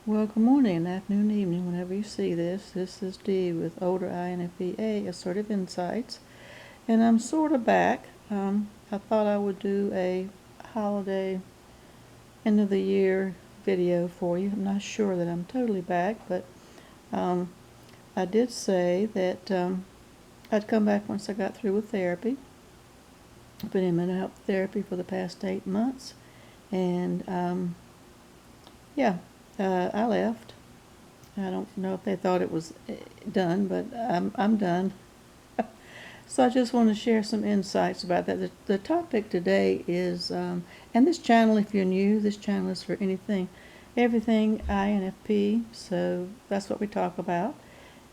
Well, good morning, afternoon, evening, whenever you see this. This is Dee with Older INFP-A Assertive Insights, and I'm sort of back. I thought I would do a holiday end of the year video for you. I'm not sure that I'm totally back, but um, I did say that I'd come back once I got through with therapy. I've been in mental health therapy for the past 8 months, and yeah, I left. I don't know if they thought it was done, but I'm done. So I just want to share some insights about that. The topic today is, and this channel, if you're new, this channel is for everything INFP. So that's what we talk about.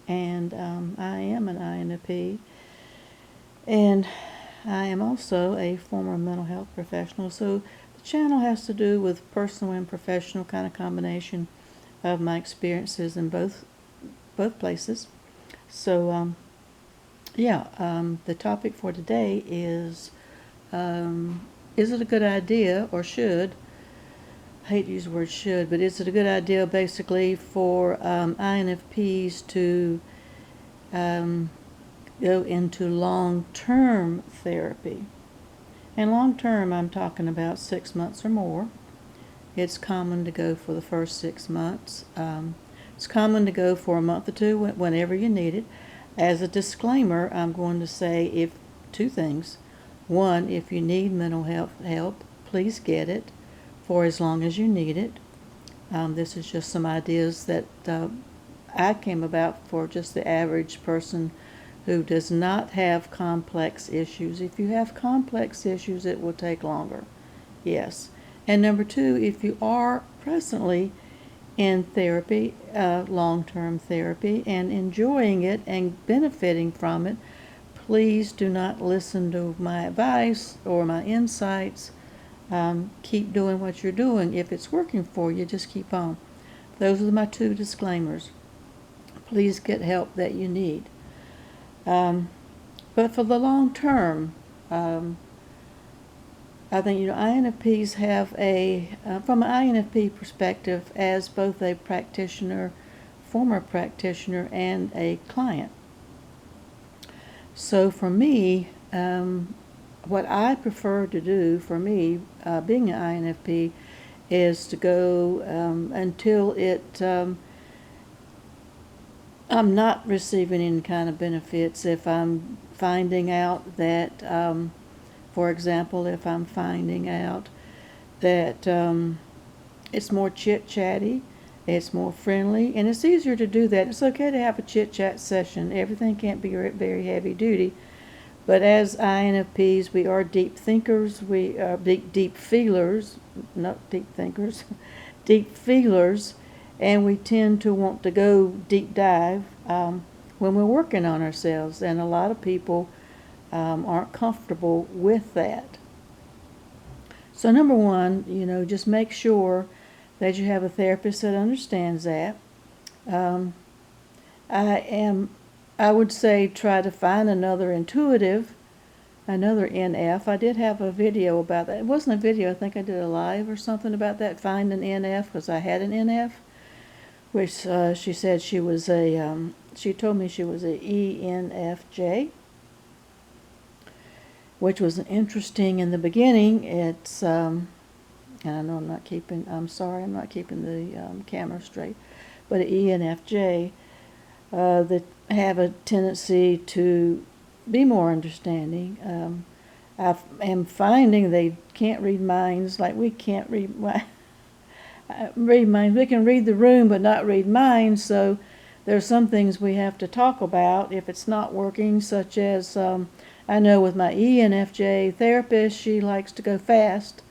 And I am an INFP, and I am also a former mental health professional. So the channel has to do with personal and professional kind of combination of my experiences in both places. So the topic for today is it a good idea, or should, I hate to use the word should, but is it a good idea basically for INFPs to go into long-term therapy? And long-term, I'm talking about 6 months or more. It's common to go for the first 6 months. It's common to go for a month or two whenever you need it. As a disclaimer, I'm going to say if two things. One, if you need mental health help, please get it for as long as you need it. This is just some ideas that I came about for just the average person who does not have complex issues. If you have complex issues, it will take longer. Yes. And number two, if you are presently in therapy, long-term therapy, and enjoying it and benefiting from it, please do not listen to my advice or my insights. Keep doing what you're doing. If it's working for you, just keep on. Those are my two disclaimers. Please get help that you need. But for the long term, I think, INFPs have from an INFP perspective, as both a practitioner, former practitioner, and a client. So for me, what I prefer to do, for me, being an INFP, is to go until I'm not receiving any kind of benefits. If I'm finding out that for example, if I'm finding out that it's more chit-chatty, it's more friendly, and it's easier to do that. It's okay to have a chit-chat session. Everything can't be very heavy-duty. But as INFPs, we are deep thinkers. We are deep feelers, not deep thinkers, deep feelers, and we tend to want to go deep dive when we're working on ourselves. And a lot of people aren't comfortable with that. So number one, just make sure that you have a therapist that understands that. I would say try to find another intuitive, another NF. I did have a video about that. It wasn't a video, I think I did a live or something about that, find an NF, because I had an NF, which she said she was she told me she was a ENFJ, which was interesting in the beginning. It's, and I know I'm sorry, I'm not keeping the camera straight, but ENFJ, that have a tendency to be more understanding. I am finding they can't read minds like we can't read minds. We can read the room but not read minds, so there's some things we have to talk about if it's not working, such as I know with my ENFJ therapist, she likes to go faster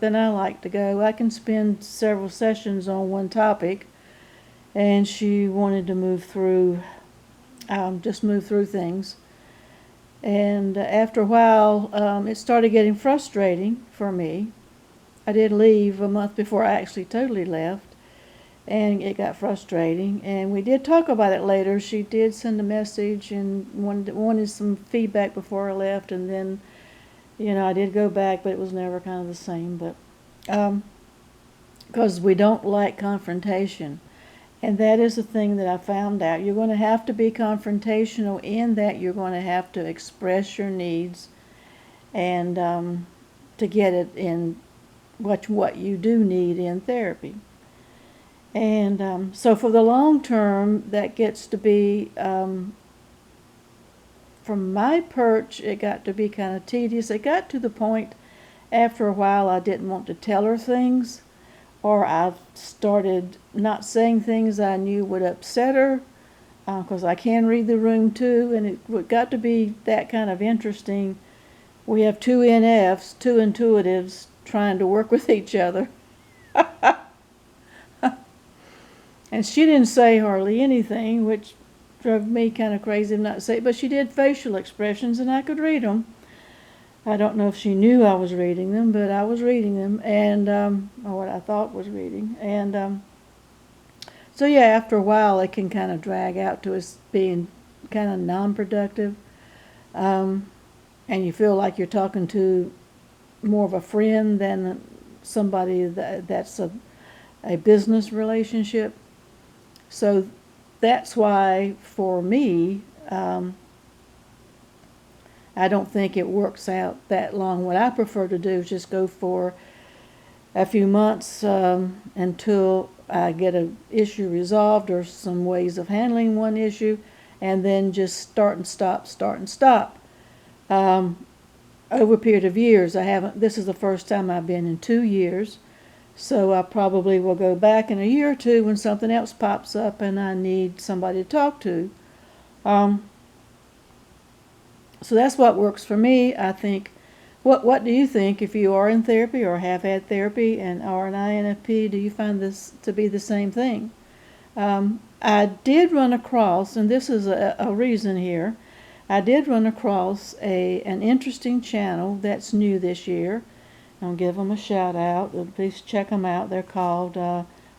than I like to go. I can spend several sessions on one topic, and she wanted to move through things. And after a while, it started getting frustrating for me. I did leave a month before I actually totally left, and it got frustrating. And we did talk about it later. She did send a message and wanted some feedback before I left, and then, I did go back, but it was never kind of the same. But because we don't like confrontation. And that is the thing that I found out. You're going to have to be confrontational in that you're going to have to express your needs and to get it in what you do need in therapy. And so for the long term, that gets to be, from my perch, it got to be kind of tedious. It got to the point after a while I didn't want to tell her things, or I started not saying things I knew would upset her, because I can read the room too, and it got to be that kind of interesting. We have two NFs, two intuitives, trying to work with each other. And she didn't say hardly anything, which drove me kind of crazy not to say it, but she did facial expressions, and I could read them. I don't know if she knew I was reading them, but I was reading them, and or what I thought was reading. And so yeah, after a while, it can kind of drag out to us being kind of non-productive, and you feel like you're talking to more of a friend than somebody that's a business relationship. So that's why, for me, I don't think it works out that long. What I prefer to do is just go for a few months until I get an issue resolved or some ways of handling one issue, and then just start and stop, start and stop. Over a period of years, this is the first time I've been in 2 years, so I probably will go back in a year or two when something else pops up and I need somebody to talk to. So that's what works for me. I think, what do you think if you are in therapy or have had therapy and are an INFP? Do you find this to be the same thing? I did run across, and this is a reason here, I did run across an interesting channel that's new this year. I'll give them a shout out. Please check them out. They're called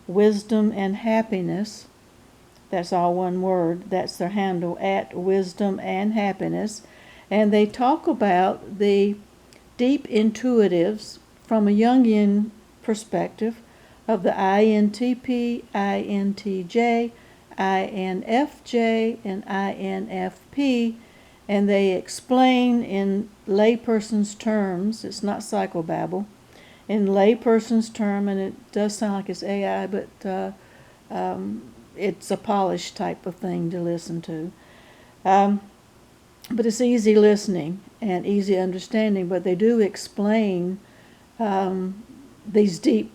Wisdom and Happiness. That's all one word. That's their handle, at Wisdom and Happiness. And they talk about the deep intuitives from a Jungian perspective of the INTP, INTJ, INFJ, and INFP. And they explain in layperson's terms, it's not psychobabble, in layperson's term, and it does sound like it's AI, but it's a polished type of thing to listen to. But it's easy listening and easy understanding, but they do explain these deep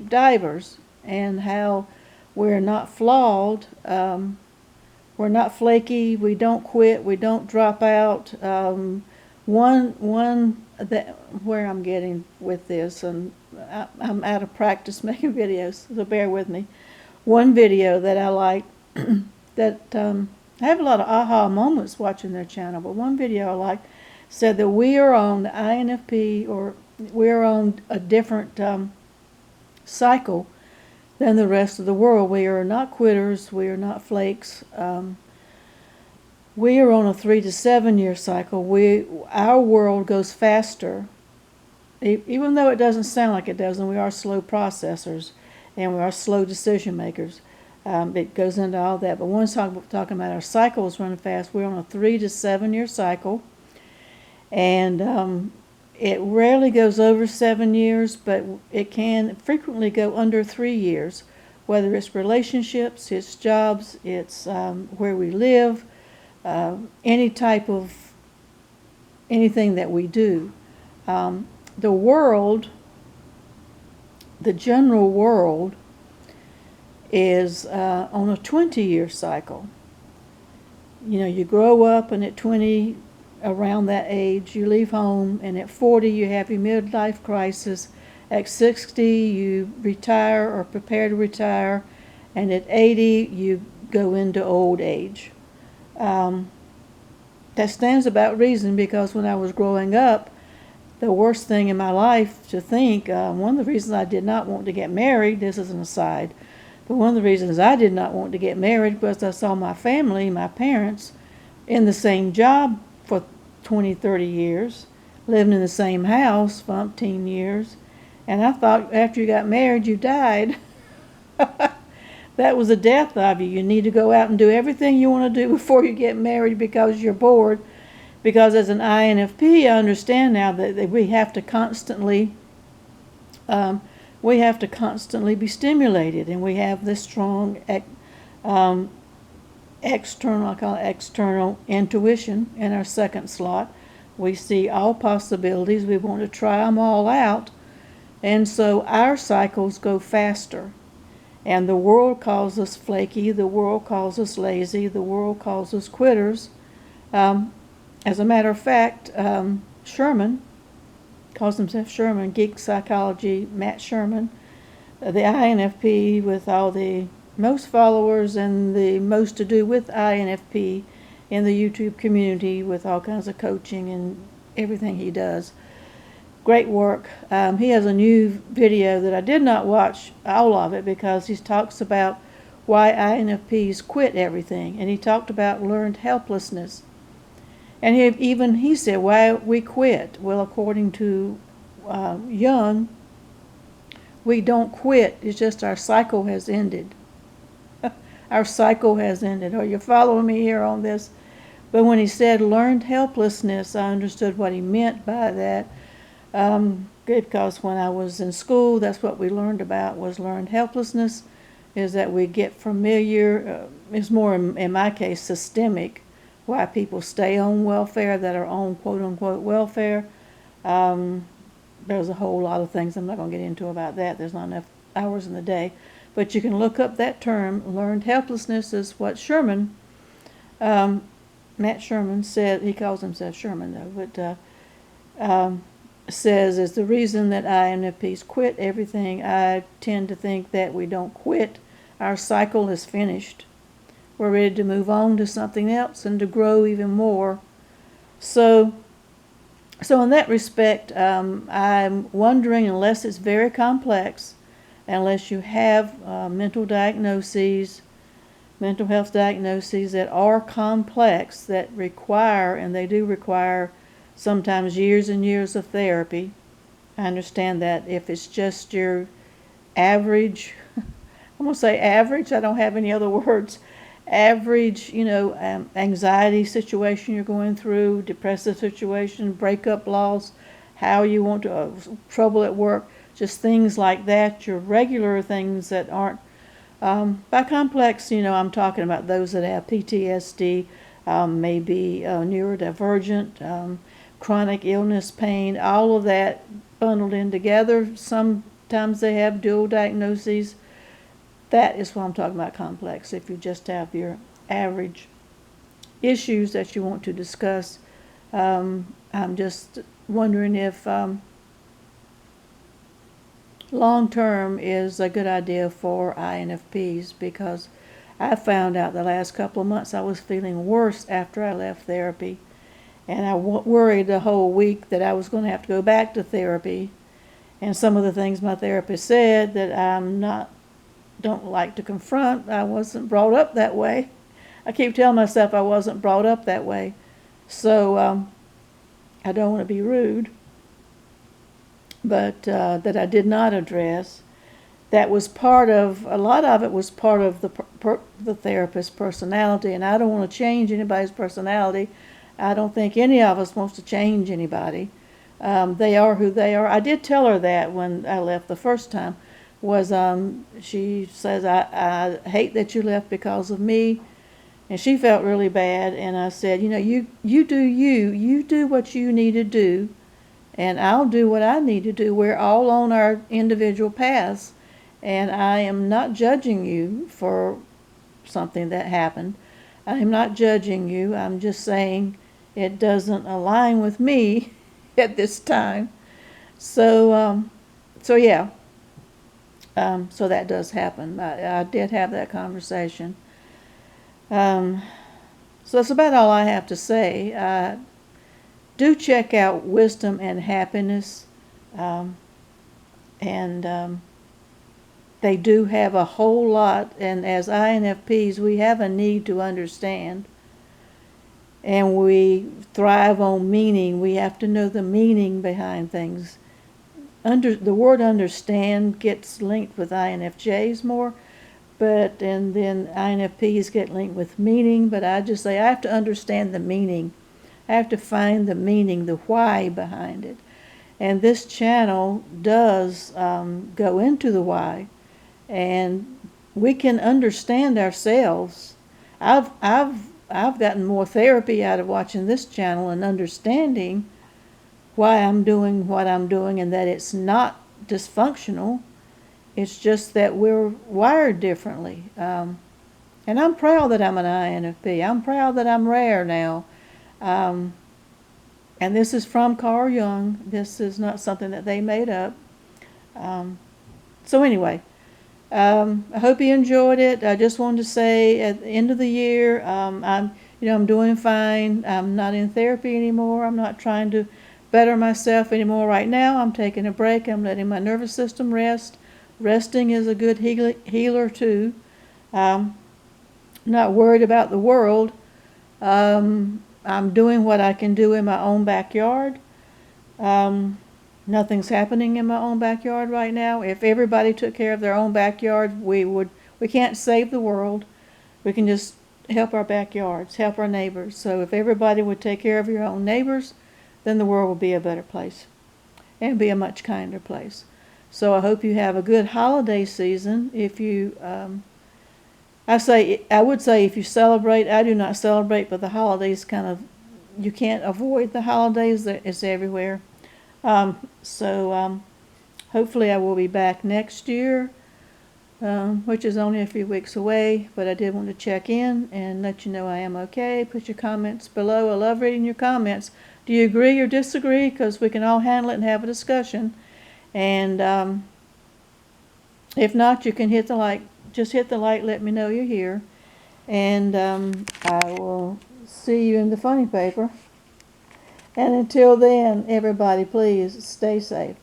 divers and how we're not flawed, we're not flaky, we don't quit, we don't drop out. Where I'm getting with this, and I'm out of practice making videos, so bear with me. One video that I like, that I have a lot of aha moments watching their channel, but one video I like said that we are on the INFP, or we're on a different cycle than the rest of the world. We are not quitters, we are not flakes. We are on a 3 to 7 year cycle. Our world goes faster, even though it doesn't sound like it does, and we are slow processors and we are slow decision makers. It goes into all that. But once talking about our cycles running fast, we're on a 3 to 7 year cycle, and it rarely goes over 7 years, but it can frequently go under 3 years, whether it's relationships, it's jobs, it's where we live, any type of anything that we do. The world, the general world, is on a 20-year cycle. You know, you grow up, and at 20, around that age, you leave home, and at 40, you have your midlife crisis. At 60, you retire or prepare to retire, and at 80, you go into old age. That stands about reason, because when I was growing up, the worst thing in my life to think, one of the reasons I did not want to get married, this is an aside, but one of the reasons I did not want to get married was I saw my family, my parents, in the same job for 20, 30 years, living in the same house for umpteen years, And I thought after you got married, you died. That was the death of you. You need to go out and do everything you want to do before you get married because you're bored. Because as an INFP, I understand now that we have to constantly be stimulated, and we have this strong external, I call it external intuition in our second slot. We see all possibilities. We want to try them all out. And so our cycles go faster. And the world calls us flaky. The world calls us lazy. The world calls us quitters. As a matter of fact, Sherman calls himself Sherman, Geek Psychology, Matt Sherman, the INFP with all the most followers and the most to do with INFP in the YouTube community with all kinds of coaching and everything he does. Great work. He has a new video that I did not watch all of it because he talks about why INFPs quit everything, and he talked about learned helplessness. And he said why we quit. Well, according to Jung, we don't quit. It's just our cycle has ended. Our cycle has ended. Are you following me here on this? But when he said learned helplessness, I understood what he meant by that. Because when I was in school, that's what we learned about was learned helplessness, is that we get familiar. It's more, in my case, systemic, why people stay on welfare that are on quote-unquote welfare. There's a whole lot of things I'm not going to get into about that. There's not enough hours in the day. But you can look up that term. Learned helplessness is what Sherman, Matt Sherman said. He calls himself Sherman, though. But says is the reason that INFPs quit everything. I tend to think that we don't quit. Our cycle is finished. We're ready to move on to something else and to grow even more. So in that respect, I'm wondering, unless it's very complex, unless you have mental health diagnoses that are complex, that require, and they do require sometimes years and years of therapy. I understand that. If it's just your average, I'm going to say average, I don't have any other words, average, anxiety situation you're going through, depressive situation, breakup loss, how you want to, trouble at work, just things like that, your regular things that aren't, by complex, I'm talking about those that have PTSD, maybe neurodivergent, chronic illness, pain, all of that bundled in together. Sometimes they have dual diagnoses. That is what I'm talking about complex. If you just have your average issues that you want to discuss, I'm just wondering if long-term is a good idea for INFPs, because I found out the last couple of months I was feeling worse after I left therapy. And I worried the whole week that I was going to have to go back to therapy. And some of the things my therapist said that don't like to confront. I wasn't brought up that way. I keep telling myself I wasn't brought up that way. So I don't want to be rude. But that I did not address. That was a lot of it was part of the therapist's personality. And I don't want to change anybody's personality. I don't think any of us wants to change anybody. They are who they are. I did tell her that when I left the first time. She says, I hate that you left because of me. And she felt really bad. And I said, you do you. You do what you need to do. And I'll do what I need to do. We're all on our individual paths. And I am not judging you for something that happened. I am not judging you. I'm just saying it doesn't align with me at this time. So yeah. So that does happen. I did have that conversation. So that's about all I have to say. Do check out Wisdom and Happiness. They do have a whole lot, and as INFPs, we have a need to understand. And we thrive on meaning. We have to know the meaning behind things. the word understand gets linked with INFJs more, and then INFPs get linked with meaning, but I just say I have to understand the meaning. I have to find the meaning, the why behind it. And this channel does go into the why, and we can understand ourselves. I've gotten more therapy out of watching this channel and understanding why I'm doing what I'm doing, and that it's not dysfunctional. It's just that we're wired differently. And I'm proud that I'm an INFP. I'm proud that I'm rare now. And this is from Carl Jung. This is not something that they made up. So anyway, I hope you enjoyed it. I just wanted to say at the end of the year, I'm doing fine. I'm not in therapy anymore. I'm not trying to better myself anymore right now. I'm taking a break. I'm letting my nervous system rest. Resting is a good healer too. Not worried about the world. I'm doing what I can do in my own backyard. Nothing's happening in my own backyard right now. If everybody took care of their own backyard, we can't save the world. We can just help our backyards, help our neighbors. So if everybody would take care of your own neighbors, then the world would be a better place and be a much kinder place. So I hope you have a good holiday season. If you, I would say if you celebrate, I do not celebrate, but the holidays you can't avoid the holidays. It's everywhere. Hopefully I will be back next year, which is only a few weeks away, but I did want to check in and let you know I am okay. Put your comments below. I love reading your comments. Do you agree or disagree? Because we can all handle it and have a discussion. And if not, you can hit the like. Just hit the like, let me know you're here. And I will see you in the funny paper. And until then, everybody, please stay safe.